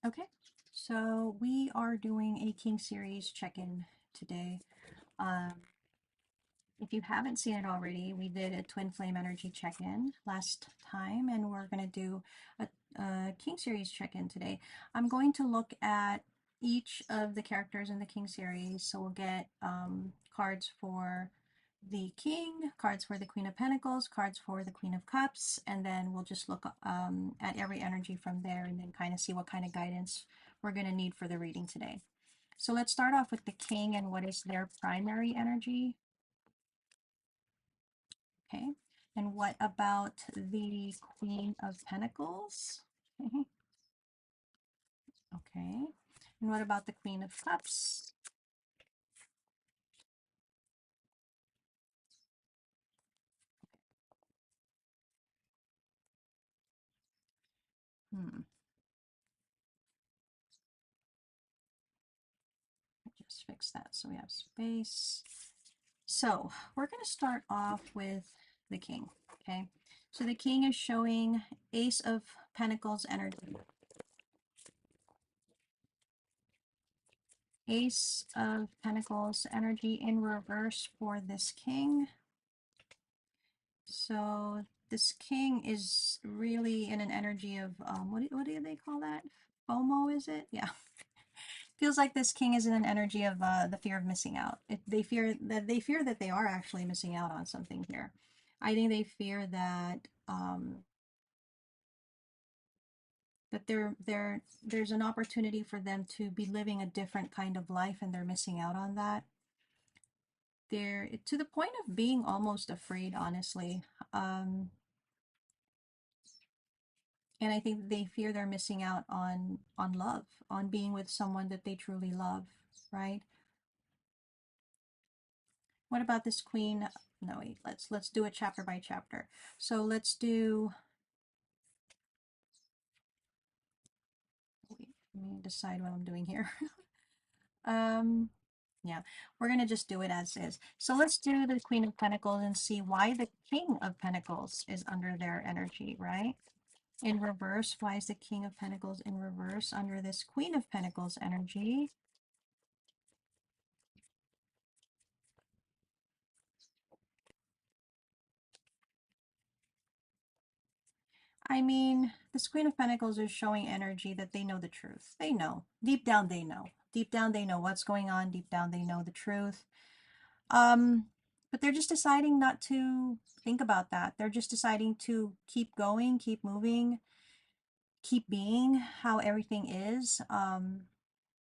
Okay, so we are doing a King series check-in today. Um, if you haven't seen it already, we did a Twin Flame Energy check-in last time, and we're going to do a King series check-in today. I'm going to look at each of the characters in the King series, so we'll get cards for the King, cards for the Queen of Pentacles, cards for the Queen of Cups, and then we'll just look at every energy from there and then kind of see what kind of guidance we're going to need for the reading today. So let's start off with the King and what is their primary energy. Okay. And what about the Queen of Pentacles? Okay. Okay. And what about the Queen of Cups? Hmm. Just fix that so we have space. So we're going to start off with the King. Okay. So the King is showing Ace of Pentacles energy. Ace of Pentacles energy in reverse for this King. So this King is really in an energy of what do they call that? FOMO, is it? Yeah. Feels like this King is in an energy of the fear of missing out. They fear that they are actually missing out on something here. I think they fear that that there's an opportunity for them to be living a different kind of life, and they're missing out on that. They're to the point of being almost afraid, honestly. And I think they fear they're missing out on love, on being with someone that they truly love, right? What about this Queen? No, wait, let's do it chapter by chapter. So let's do, wait, let me decide what I'm doing here. um yeah, we're gonna just do it as is. So let's do the Queen of Pentacles and see why the King of Pentacles is under their energy, right? In reverse, why is the King of Pentacles in reverse under this Queen of Pentacles energy? I mean, this Queen of Pentacles is showing energy that they know the truth. They know. Deep down, they know. Deep down, they know what's going on. Deep down, they know the truth. Um, but they're just deciding not to think about that. They're just deciding to keep going, keep moving, keep being how everything is. And,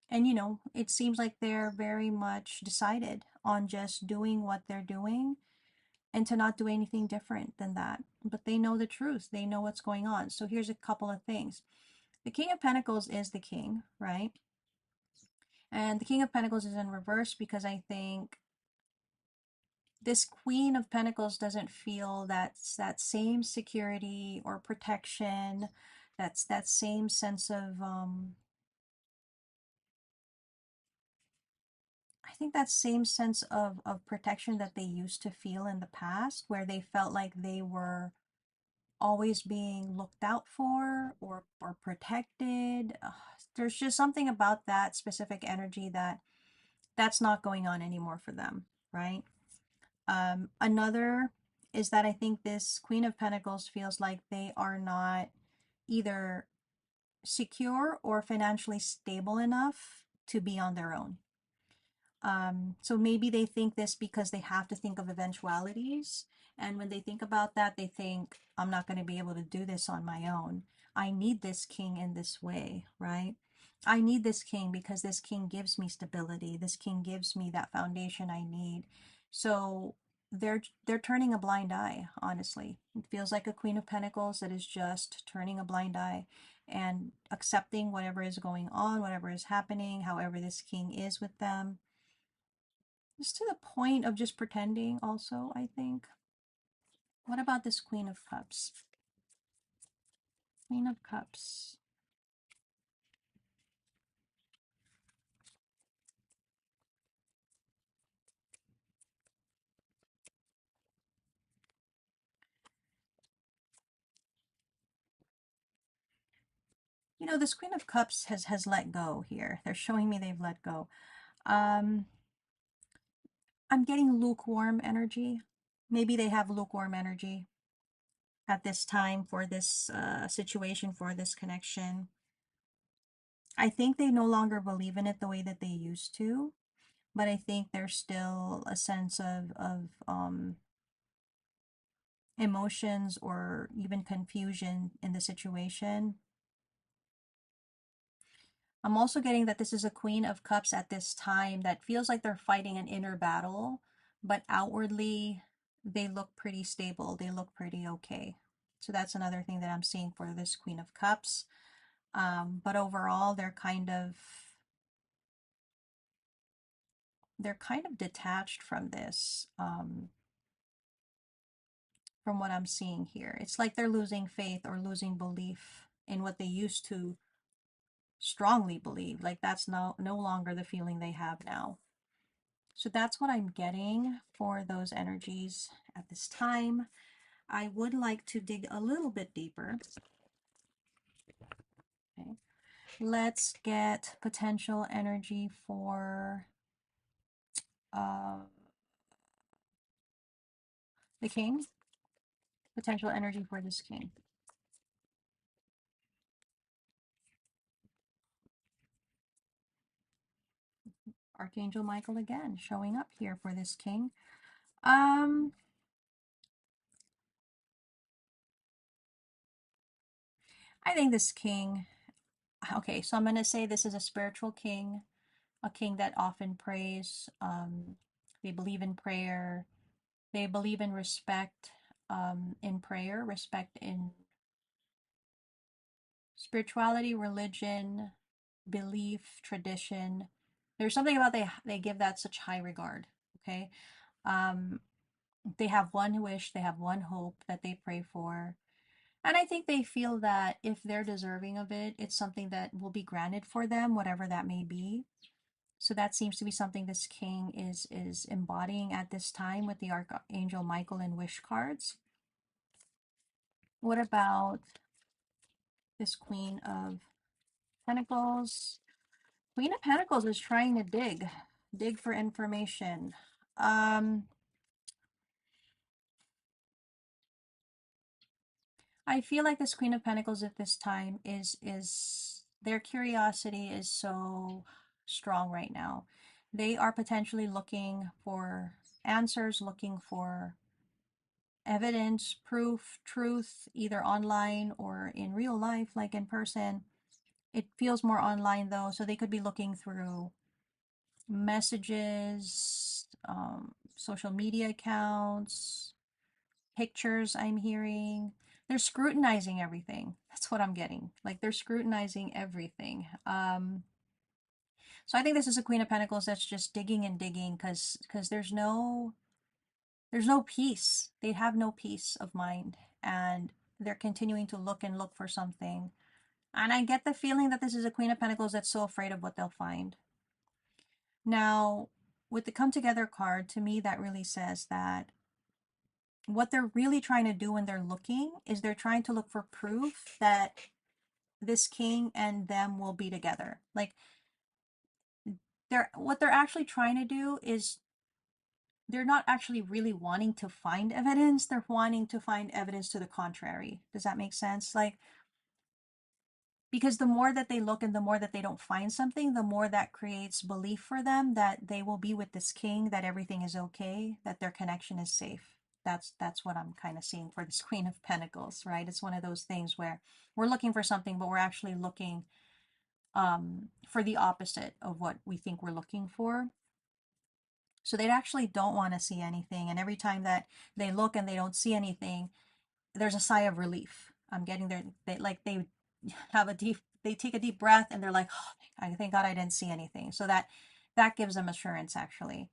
you know, it seems like they're very much decided on just doing what they're doing and to not do anything different than that. But they know the truth, they know what's going on. So here's a couple of things. The King of Pentacles is the king, right? And the King of Pentacles is in reverse because I think this Queen of Pentacles doesn't feel that same security or protection, that's that same sense of I think that same sense of protection that they used to feel in the past, where they felt like they were always being looked out for or protected. There's just something about that specific energy that's not going on anymore for them, right? Another is that I think this Queen of Pentacles feels like they are not either secure or financially stable enough to be on their own. So maybe they think this because they have to think of eventualities. And when they think about that, they think, I'm not going to be able to do this on my own. I need this king in this way, right? I need this king because this king gives me stability. This king gives me that foundation I need. So they're turning a blind eye, honestly. It feels like a Queen of Pentacles that is just turning a blind eye and accepting whatever is going on, whatever is happening, however this king is with them. Just to the point of just pretending also, I think. What about this Queen of Cups? Queen of Cups. This Queen of Cups has let go here. They're showing me they've let go. Um, I'm getting lukewarm energy. Maybe they have lukewarm energy at this time for this situation, for this connection. I think they no longer believe in it the way that they used to, but I think there's still a sense of emotions or even confusion in the situation. I'm also getting that this is a Queen of Cups at this time that feels like they're fighting an inner battle, but outwardly they look pretty stable. They look pretty okay. So that's another thing that I'm seeing for this Queen of Cups. But overall, they're kind of detached from this, from what I'm seeing here. It's like they're losing faith or losing belief in what they used to strongly believe. Like that's no longer the feeling they have now. So that's what I'm getting for those energies at this time. I would like to dig a little bit deeper. Okay. Let's get potential energy for uh, the king. Potential energy for this king. Archangel Michael again showing up here for this king. Um, I think this king, okay, so I'm going to say this is a spiritual king, a king that often prays. They believe in prayer. They believe in respect in prayer, respect in spirituality, religion, belief, tradition. There's something about they give that such high regard. Okay. Um, they have one wish, they have one hope that they pray for. And I think they feel that if they're deserving of it, it's something that will be granted for them, whatever that may be. So that seems to be something this king is embodying at this time with the Archangel Michael and wish cards. What about this Queen of Pentacles? Queen of Pentacles is trying to dig for information. I feel like this Queen of Pentacles at this time is their curiosity is so strong right now. They are potentially looking for answers, looking for evidence, proof, truth, either online or in real life, like in person. It feels more online though, so they could be looking through messages, social media accounts, pictures I'm hearing. They're scrutinizing everything. That's what I'm getting. Like they're scrutinizing everything. So I think this is a Queen of Pentacles that's just digging and digging because there's no peace. They have no peace of mind and they're continuing to look and look for something. And I get the feeling that this is a Queen of Pentacles that's so afraid of what they'll find. Now, with the Come Together card, to me, that really says that what they're really trying to do when they're looking is they're trying to look for proof that this king and them will be together. Like what they're actually trying to do is they're not actually really wanting to find evidence. They're wanting to find evidence to the contrary. Does that make sense? Like because the more that they look and the more that they don't find something, the more that creates belief for them that they will be with this king, that everything is okay, that their connection is safe. That's what I'm kind of seeing for this Queen of Pentacles, right? It's one of those things where we're looking for something, but we're actually looking for the opposite of what we think we're looking for. So they actually don't want to see anything, and every time that they look and they don't see anything, there's a sigh of relief. I'm getting there. They have a deep, they take a deep breath and they're like, oh, I thank God I didn't see anything. So that gives them assurance actually.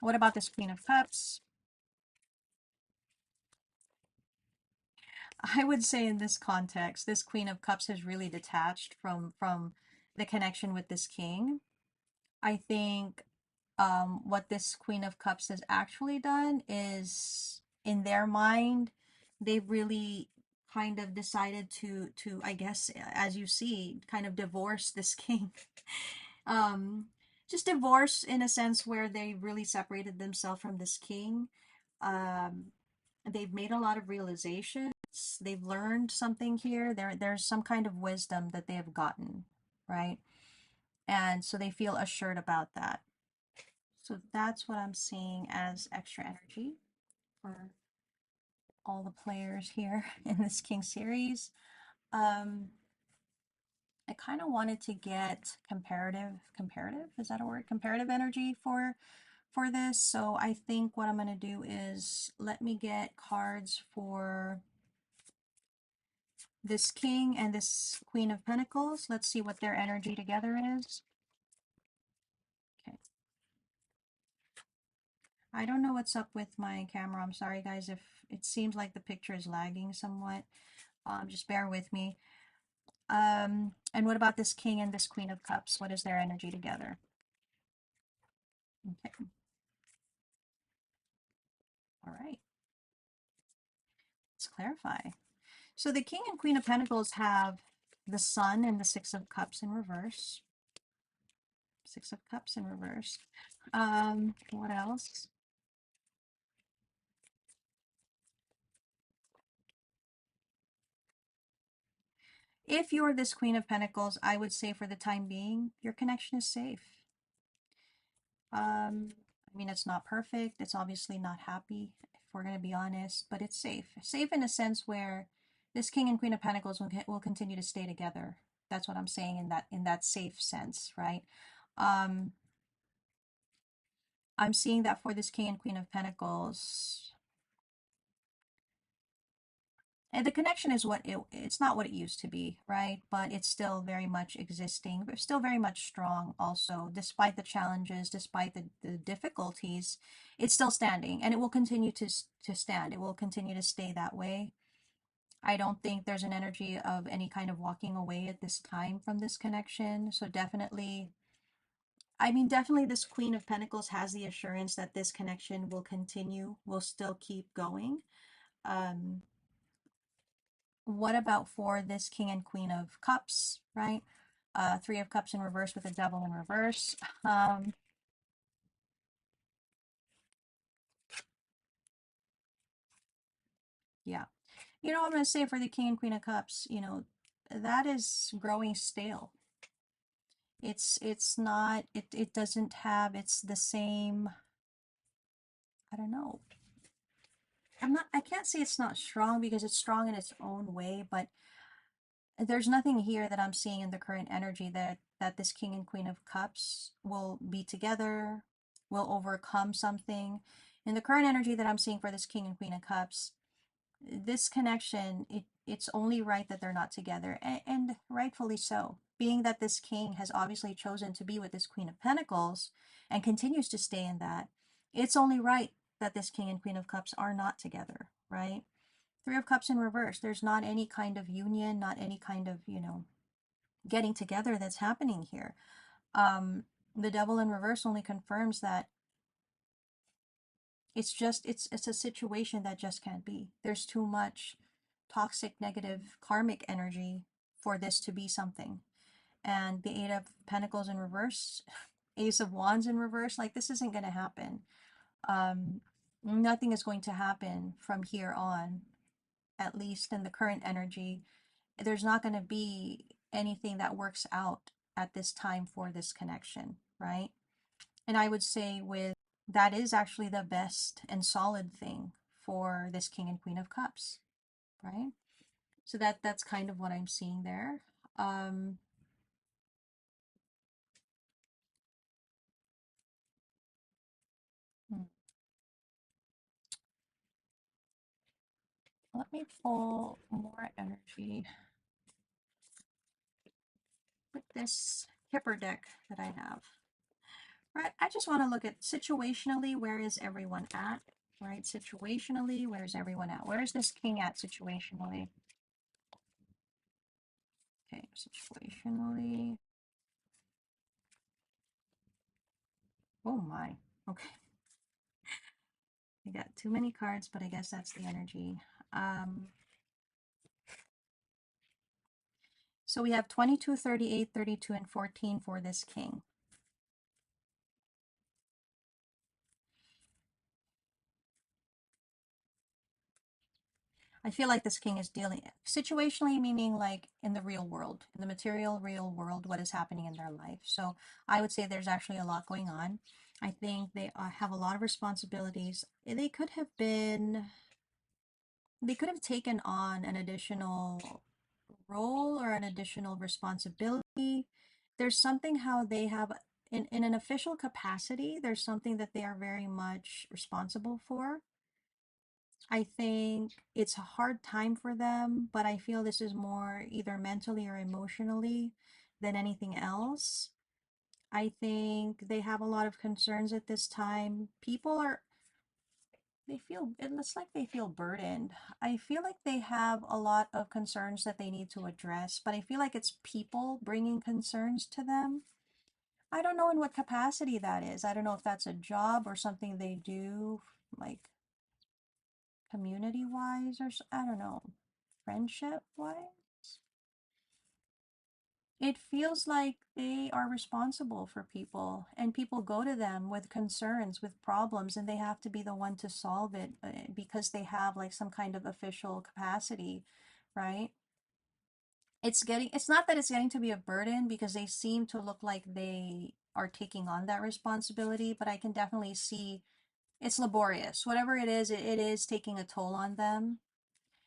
What about this Queen of Cups? I would say in this context, this Queen of Cups has really detached from the connection with this king. I think what this Queen of Cups has actually done is in their mind, they've really kind of decided to I guess, as you see, kind of divorce this king. um just divorce in a sense where they really separated themselves from this king. um they've made a lot of realizations. They've learned something here. There's some kind of wisdom that they have gotten, right? And so they feel assured about that. So that's what I'm seeing as extra energy for all the players here in this King series. Um, I kind of wanted to get comparative, is that a word? Comparative energy for this. So I think what I'm going to do is let me get cards for this King and this Queen of Pentacles. Let's see what their energy together is. Okay. I don't know what's up with my camera. I'm sorry, guys, if it seems like the picture is lagging somewhat. Just bear with me. And what about this King and this Queen of Cups? What is their energy together? Okay. All right. Let's clarify. So the King and Queen of Pentacles have the Sun and the Six of Cups in reverse. Six of Cups in reverse. What else? If you're this Queen of Pentacles, I would say for the time being, your connection is safe. I mean, it's not perfect. It's obviously not happy, if we're going to be honest, but it's safe. Safe in a sense where this King and Queen of Pentacles will continue to stay together. That's what I'm saying in that safe sense, right? Um, I'm seeing that for this King and Queen of Pentacles, and the connection is it's not what it used to be, right? But it's still very much existing, but still very much strong also, despite the challenges, despite the difficulties, it's still standing and it will continue to stand. It will continue to stay that way. I don't think there's an energy of any kind of walking away at this time from this connection. So definitely, I mean, definitely this Queen of Pentacles has the assurance that this connection will continue, will still keep going. Um, what about for this King and Queen of Cups, right? Three of Cups in reverse with a Devil in reverse. Yeah. You know, I'm going to say for the King and Queen of Cups, you know, that is growing stale. It's not, it doesn't have, it's the same, I don't know. I can't say it's not strong because it's strong in its own way, but there's nothing here that I'm seeing in the current energy that this King and Queen of Cups will be together, will overcome something. In the current energy that I'm seeing for this King and Queen of Cups, this connection, it's only right that they're not together, and rightfully so. Being that this King has obviously chosen to be with this Queen of Pentacles and continues to stay in that, it's only right that this King and Queen of Cups are not together, right? Three of Cups in reverse. There's not any kind of union, not any kind of, you know, getting together that's happening here. The Devil in reverse only confirms that it's a situation that just can't be. There's too much toxic, negative, karmic energy for this to be something. And the Eight of Pentacles in reverse, Ace of Wands in reverse, like this isn't going to happen. Nothing is going to happen from here on, at least in the current energy. There's not going to be anything that works out at this time for this connection, right? And I would say with that is actually the best and solid thing for this King and Queen of Cups, right? So that's kind of what I'm seeing there. Um, hmm, let me pull more energy with this Kipper deck that I have. Right, I just want to look at situationally, where is everyone at? Right, situationally, where's everyone at? Where's this king at situationally? Okay, situationally. Oh my. Okay. I got too many cards, but I guess that's the energy. Um, So we have 22, 38, 32, and 14 for this king. I feel like this king is dealing situationally, meaning like in the real world, in the material real world, what is happening in their life. So I would say there's actually a lot going on. I think they have a lot of responsibilities. They could have taken on an additional role or an additional responsibility. There's something how they have, in an official capacity, there's something that they are very much responsible for. I think it's a hard time for them, but I feel this is more either mentally or emotionally than anything else. I think they have a lot of concerns at this time. It looks like they feel burdened. I feel like they have a lot of concerns that they need to address, but I feel like it's people bringing concerns to them. I don't know in what capacity that is. I don't know if that's a job or something they do, like community wise, I don't know, friendship wise. It feels like they are responsible for people, and people go to them with concerns, with problems, and they have to be the one to solve it because they have like some kind of official capacity, right? It's not that it's getting to be a burden because they seem to look like they are taking on that responsibility, but I can definitely see it's laborious. Whatever it is taking a toll on them.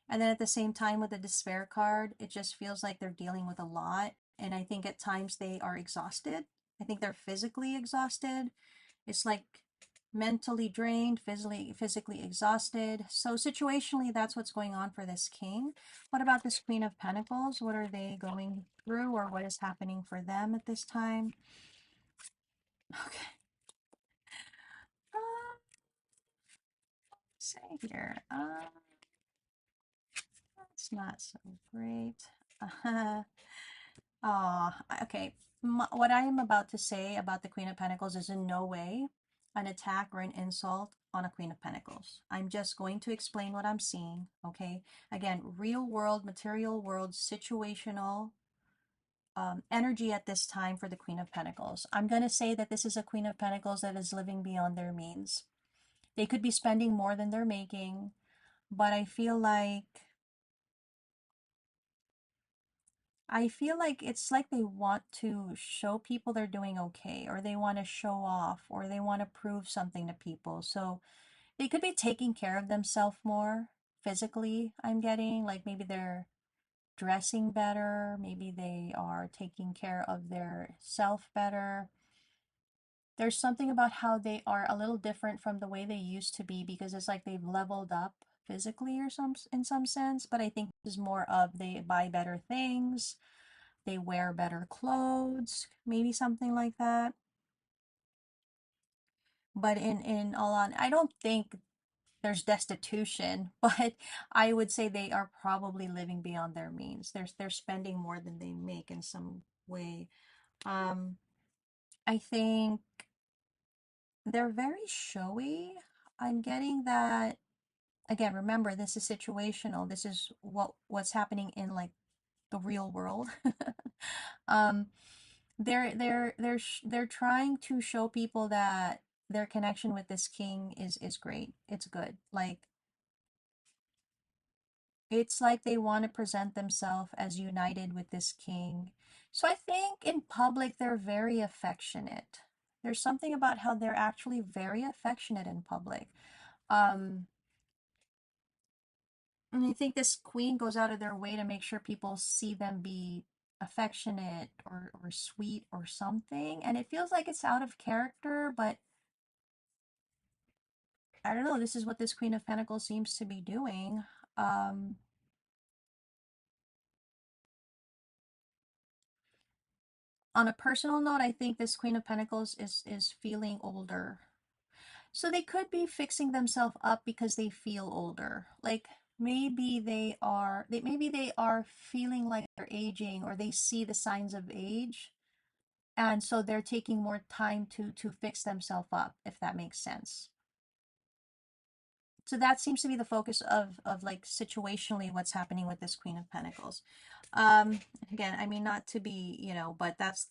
And then at the same time, with the despair card, it just feels like they're dealing with a lot. And I think at times they are exhausted. I think they're physically exhausted. It's like mentally drained, physically exhausted. So situationally, that's what's going on for this king. What about this Queen of Pentacles? What are they going through, or what is happening for them at this time? Okay. Say here. That's not so great. Okay. What I am about to say about the Queen of Pentacles is in no way an attack or an insult on a Queen of Pentacles. I'm just going to explain what I'm seeing, okay? Again, real world, material world, situational energy at this time for the Queen of Pentacles. I'm going to say that this is a Queen of Pentacles that is living beyond their means. They could be spending more than they're making, but I feel like it's like they want to show people they're doing okay, or they want to show off, or they want to prove something to people. So they could be taking care of themselves more physically, I'm getting. Like maybe they're dressing better, maybe they are taking care of their self better. There's something about how they are a little different from the way they used to be because it's like they've leveled up physically or some in some sense, but I think this is more of they buy better things, they wear better clothes, maybe something like that. But in all on, I don't think there's destitution, but I would say they are probably living beyond their means. They're spending more than they make in some way. Um, I think they're very showy. I'm getting that again. Remember, this is situational. This is what's happening in like the real world. um, they're trying to show people that their connection with this king is great. It's good. Like it's like they want to present themselves as united with this king. So I think in public they're very affectionate. There's something about how they're actually very affectionate in public. Um, and I think this queen goes out of their way to make sure people see them be affectionate or sweet or something. And it feels like it's out of character, but I don't know. This is what this Queen of Pentacles seems to be doing. Um, on a personal note, I think this Queen of Pentacles is feeling older. So they could be fixing themselves up because they feel older. Like maybe they are feeling like they're aging or they see the signs of age. And so they're taking more time to fix themselves up, if that makes sense. So that seems to be the focus of like situationally what's happening with this Queen of Pentacles. Um, Again, I mean not to be, but that's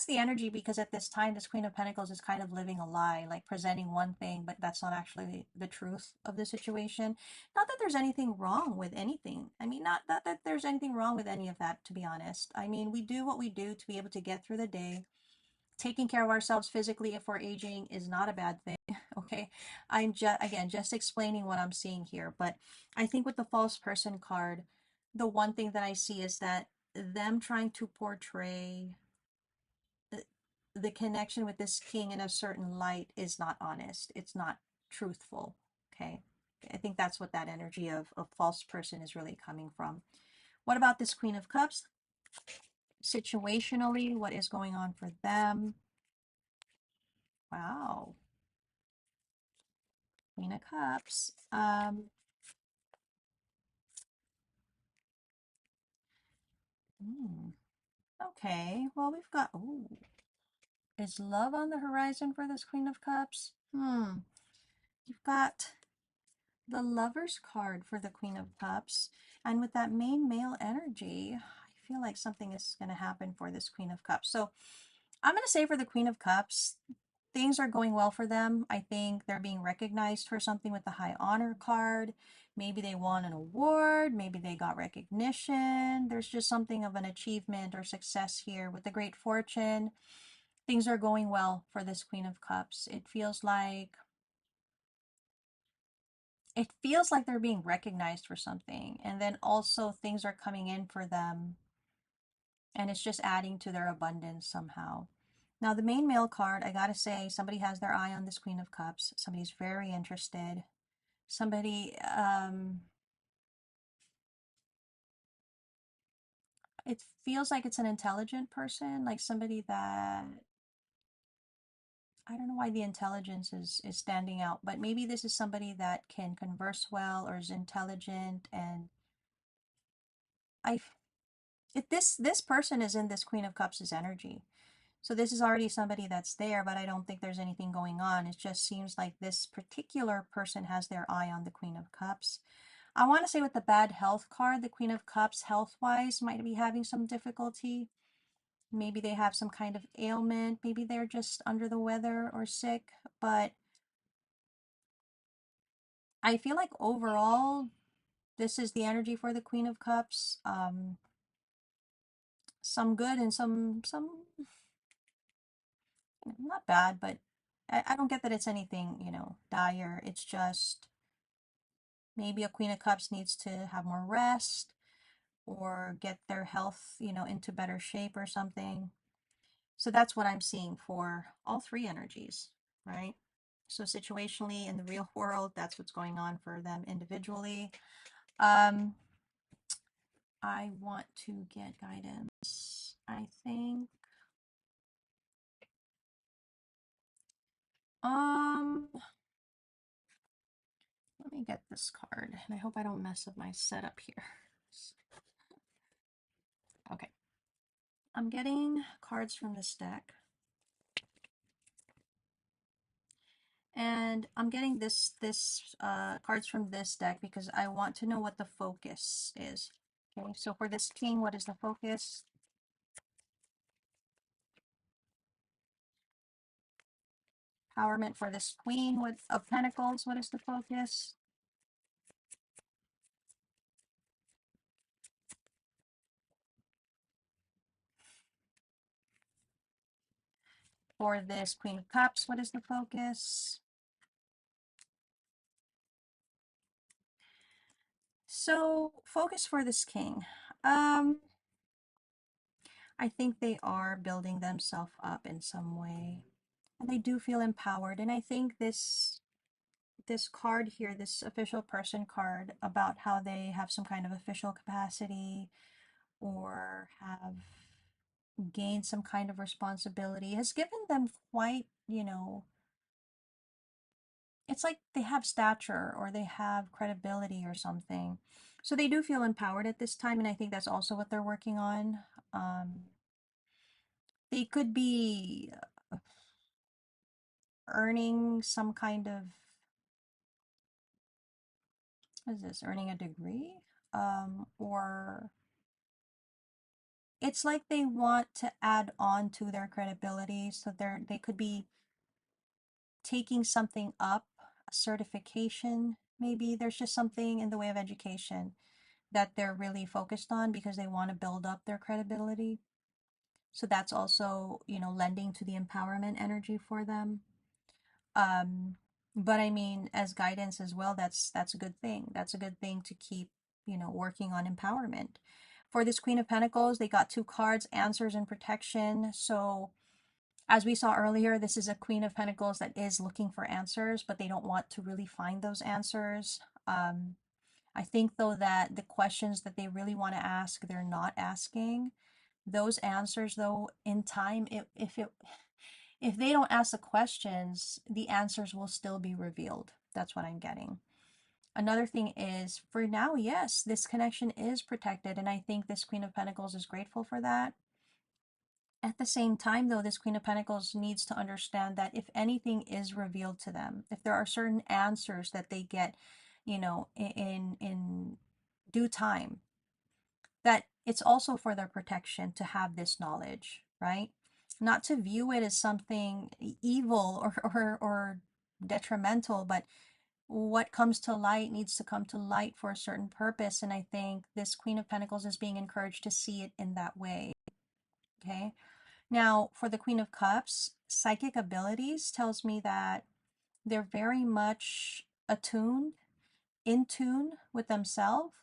the energy because at this time this Queen of Pentacles is kind of living a lie, like presenting one thing, but that's not actually the truth of the situation. Not that there's anything wrong with anything. I mean, not that there's anything wrong with any of that, to be honest. I mean, we do what we do to be able to get through the day. Taking care of ourselves physically if we're aging is not a bad thing. Okay, I'm just again just explaining what I'm seeing here, but I think with the false person card, the one thing that I see is that them trying to portray the, the connection with this king in a certain light is not honest, it's not truthful. Okay, I think that's what that energy of false person is really coming from. What about this Queen of Cups? Situationally, what is going on for them? Wow, Queen of Cups. Hmm, okay, well, we've got, oh, is love on the horizon for this Queen of Cups? You've got the Lover's card for the Queen of Cups. And with that main male energy, I feel like something is going to happen for this Queen of Cups. So I'm going to say for the Queen of Cups, things are going well for them. I think they're being recognized for something with the High Honor card. Maybe they won an award. Maybe they got recognition. There's just something of an achievement or success here with the Great Fortune. Things are going well for this Queen of Cups. It feels like they're being recognized for something, and then also things are coming in for them, and it's just adding to their abundance somehow. Now, the main male card, I gotta say, somebody has their eye on this Queen of Cups. Somebody's very interested. Somebody, it feels like it's an intelligent person, like somebody that, I don't know why the intelligence is standing out, but maybe this is somebody that can converse well or is intelligent. And I, if this person is in this Queen of Cups' energy. So this is already somebody that's there, but I don't think there's anything going on. It just seems like this particular person has their eye on the Queen of Cups. I want to say with the bad health card, the Queen of Cups, health-wise, might be having some difficulty. Maybe they have some kind of ailment. Maybe they're just under the weather or sick. But I feel like overall, this is the energy for the Queen of Cups. Some good and some not bad, but I don't get that it's anything, dire. It's just maybe a Queen of Cups needs to have more rest or get their health, into better shape or something. So that's what I'm seeing for all three energies, right? So situationally in the real world, that's what's going on for them individually. Um, I want to get guidance, I think. Um, Let me get this card, and I hope I don't mess up my setup here. Okay, I'm getting cards from this deck, and I'm getting this cards from this deck because I want to know what the focus is. Okay, so for this king, what is the focus? Empowerment for this queen of pentacles, what is the focus? For this queen of cups, what is the focus? So focus for this king. I think they are building themselves up in some way, and they do feel empowered. And I think this card here, this official person card, about how they have some kind of official capacity or have gained some kind of responsibility, has given them quite, it's like they have stature or they have credibility or something. So they do feel empowered at this time, and I think that's also what they're working on. Um, they could be earning some kind of what is this, earning a degree? Or it's like they want to add on to their credibility, so they could be taking something up, a certification, maybe. There's just something in the way of education that they're really focused on because they want to build up their credibility. So that's also, lending to the empowerment energy for them. Um, but I mean, as guidance as well, that's a good thing. That's a good thing to keep, working on empowerment. For this Queen of Pentacles, they got two cards, answers and protection. So as we saw earlier, this is a Queen of Pentacles that is looking for answers, but they don't want to really find those answers. I think though that the questions that they really want to ask, they're not asking. Those answers though, in time, if they don't ask the questions, the answers will still be revealed. That's what I'm getting. Another thing is, for now, yes, this connection is protected, and I think this Queen of Pentacles is grateful for that. At the same time, though, this Queen of Pentacles needs to understand that if anything is revealed to them, if there are certain answers that they get, in due time, that it's also for their protection to have this knowledge, right? Not to view it as something evil or detrimental, but what comes to light needs to come to light for a certain purpose. And I think this Queen of Pentacles is being encouraged to see it in that way. Okay. Now, for the Queen of Cups, psychic abilities tells me that they're very much attuned, in tune with themselves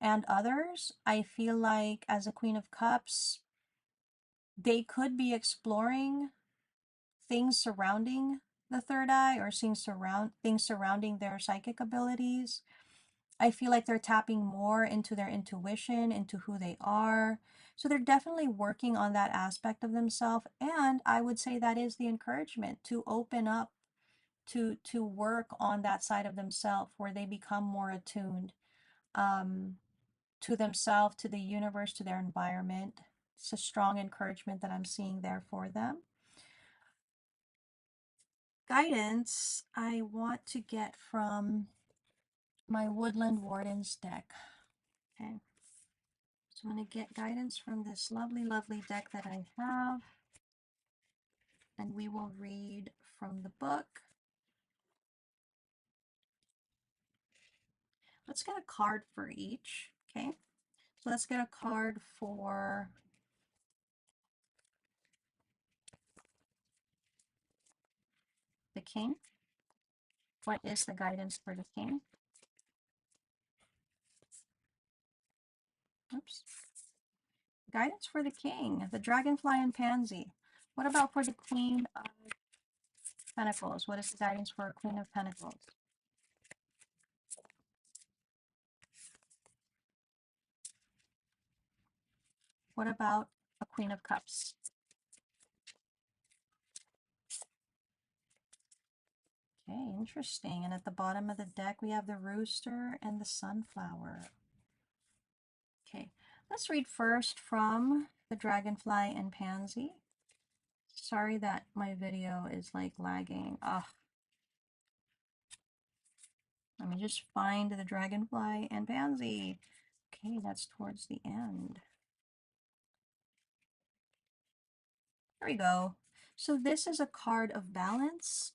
and others. I feel like as a Queen of Cups, they could be exploring things surrounding the third eye or things surrounding their psychic abilities. I feel like they're tapping more into their intuition, into who they are. So they're definitely working on that aspect of themselves. And I would say that is the encouragement to open up, to work on that side of themselves where they become more attuned um, to themselves, to the universe, to their environment. It's a strong encouragement that I'm seeing there for them. Guidance I want to get from my Woodland Wardens deck. Okay. So I'm going to get guidance from this lovely, lovely deck that I have. And we will read from the book. Let's get a card for each. Okay. So let's get a card for the King. What is the guidance for the King? Oops. Guidance for the King, the Dragonfly and Pansy. What about for the Queen of Pentacles? What is the guidance for a Queen of Pentacles? What about a Queen of Cups? Okay, interesting. And at the bottom of the deck, we have the Rooster and the Sunflower. Okay, let's read first from the Dragonfly and Pansy. Sorry that my video is like lagging. Ugh. Let me just find the Dragonfly and Pansy. Okay, that's towards the end. There we go. So this is a card of balance.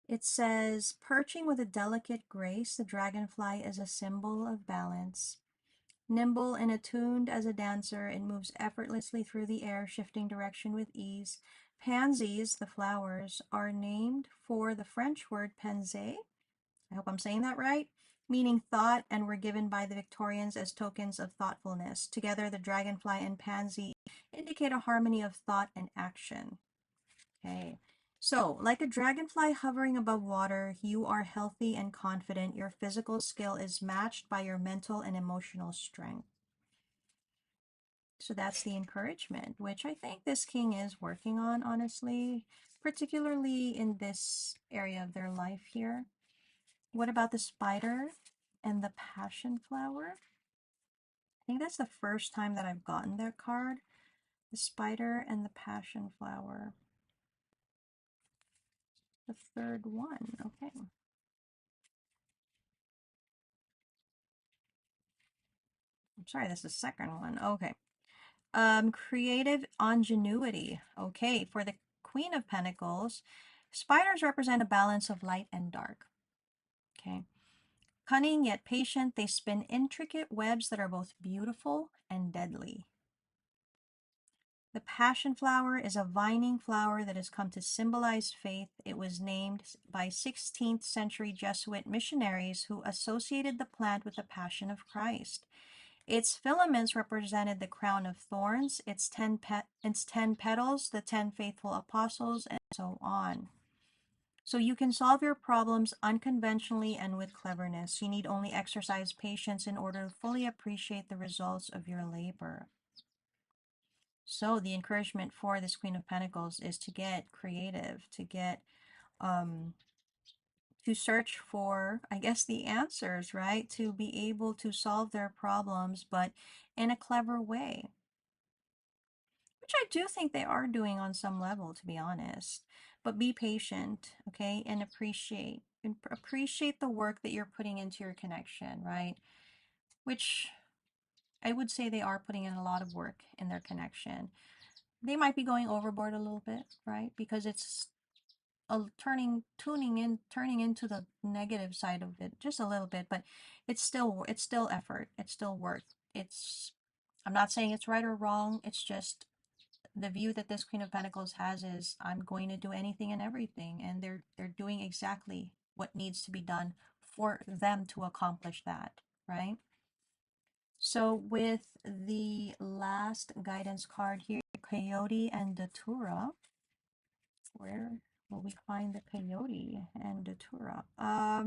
It says, perching with a delicate grace, the dragonfly is a symbol of balance. Nimble and attuned as a dancer, it moves effortlessly through the air, shifting direction with ease. Pansies, the flowers, are named for the French word pensée. I hope I'm saying that right, meaning thought, and were given by the Victorians as tokens of thoughtfulness. Together, the dragonfly and pansy indicate a harmony of thought and action. Okay. So, like a dragonfly hovering above water, you are healthy and confident. Your physical skill is matched by your mental and emotional strength. So that's the encouragement, which I think this king is working on, honestly, particularly in this area of their life here. What about the spider and the passion flower? I think that's the first time that I've gotten that card. The spider and the passion flower. The third one. Okay. sorry, this is the second one. Okay. Creative ingenuity. Okay, for the Queen of Pentacles, spiders represent a balance of light and dark. Okay. Cunning yet patient, they spin intricate webs that are both beautiful and deadly. The passion flower is a vining flower that has come to symbolize faith. It was named by 16th century Jesuit missionaries who associated the plant with the passion of Christ. Its filaments represented the crown of thorns, its 10 petals, the 10 faithful apostles, and so on. So you can solve your problems unconventionally and with cleverness. You need only exercise patience in order to fully appreciate the results of your labor. So the encouragement for this Queen of Pentacles is to get creative, to get to search for, I guess, the answers, right? To be able to solve their problems, but in a clever way, which I do think they are doing on some level, to be honest. But be patient, okay, and appreciate the work that you're putting into your connection, right? Which I would say they are putting in a lot of work in their connection. They might be going overboard a little bit, right? Because it's turning into the negative side of it just a little bit, but it's still effort, it's still work. It's I'm not saying it's right or wrong, it's just the view that this Queen of Pentacles has is I'm going to do anything and everything, and they're doing exactly what needs to be done for them to accomplish that, right? So with the last guidance card here, Coyote and Datura, where will we find the Coyote and Datura? Where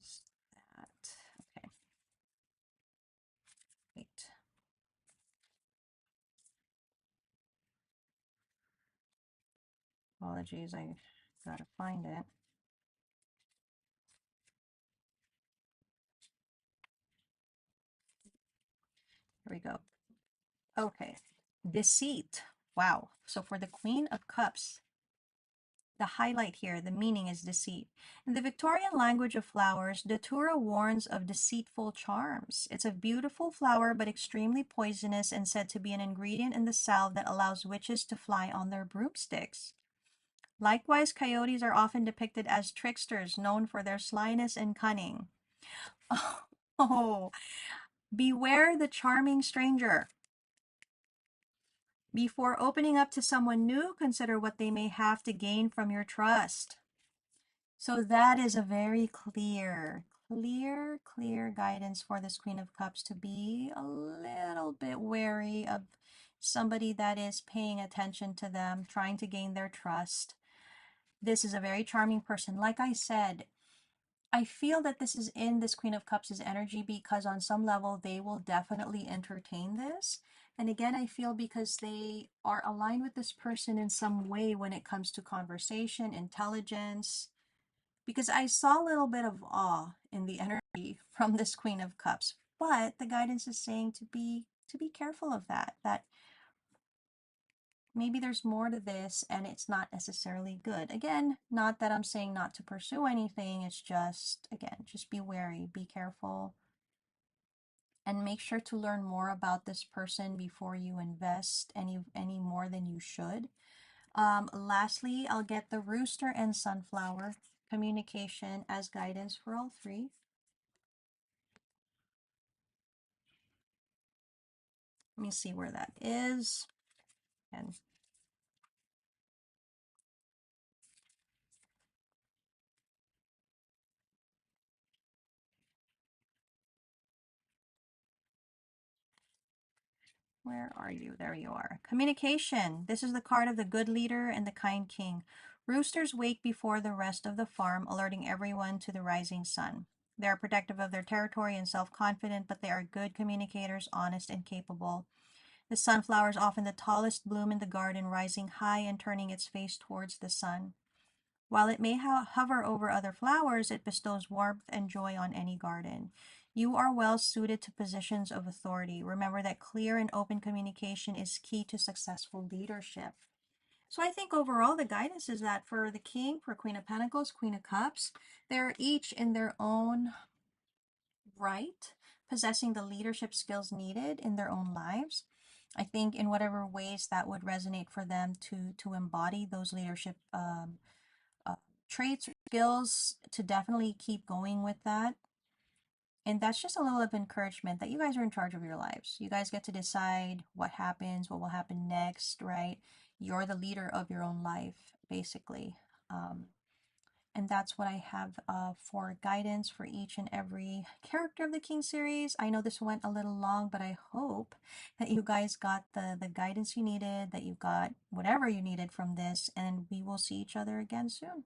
is that? Okay, wait. Apologies, I gotta find it. Here we go. Okay, deceit. Wow. So for the Queen of Cups, the highlight here, the meaning is deceit. In the Victorian language of flowers, Datura warns of deceitful charms. It's a beautiful flower, but extremely poisonous and said to be an ingredient in the salve that allows witches to fly on their broomsticks. Likewise, coyotes are often depicted as tricksters known for their slyness and cunning. Oh, beware the charming stranger. Before opening up to someone new, consider what they may have to gain from your trust. So that is a very clear guidance for this Queen of Cups to be a little bit wary of somebody that is paying attention to them, trying to gain their trust. This is a very charming person. Like I said, I feel that this is in this Queen of Cups' energy because on some level they will definitely entertain this. And again, I feel because they are aligned with this person in some way when it comes to conversation, intelligence, because I saw a little bit of awe in the energy from this Queen of Cups. But the guidance is saying to be careful of that maybe there's more to this and it's not necessarily good. Again, not that I'm saying not to pursue anything, it's just, again, just be wary, be careful, and make sure to learn more about this person before you invest any more than you should. Lastly, I'll get the Rooster and Sunflower communication as guidance for all three. Let me see where that is. And where are you? There you are. Communication. This is the card of the good leader and the kind king. Roosters wake before the rest of the farm, alerting everyone to the rising sun. They are protective of their territory and self-confident, but they are good communicators, honest and capable. The sunflower is often the tallest bloom in the garden, rising high and turning its face towards the sun. While it may hover over other flowers, it bestows warmth and joy on any garden. You are well suited to positions of authority. Remember that clear and open communication is key to successful leadership. So I think overall the guidance is that for the King, for Queen of Pentacles, Queen of Cups, they're each in their own right, possessing the leadership skills needed in their own lives. I think in whatever ways that would resonate for them to embody those leadership uh, traits or skills, to definitely keep going with that. And that's just a little of encouragement that you guys are in charge of your lives. You guys get to decide what happens, what will happen next, right? You're the leader of your own life, basically. Um, and that's what I have for guidance for each and every character of the King series. I know this went a little long, but I hope that you guys got the guidance you needed, that you got whatever you needed from this, and we will see each other again soon.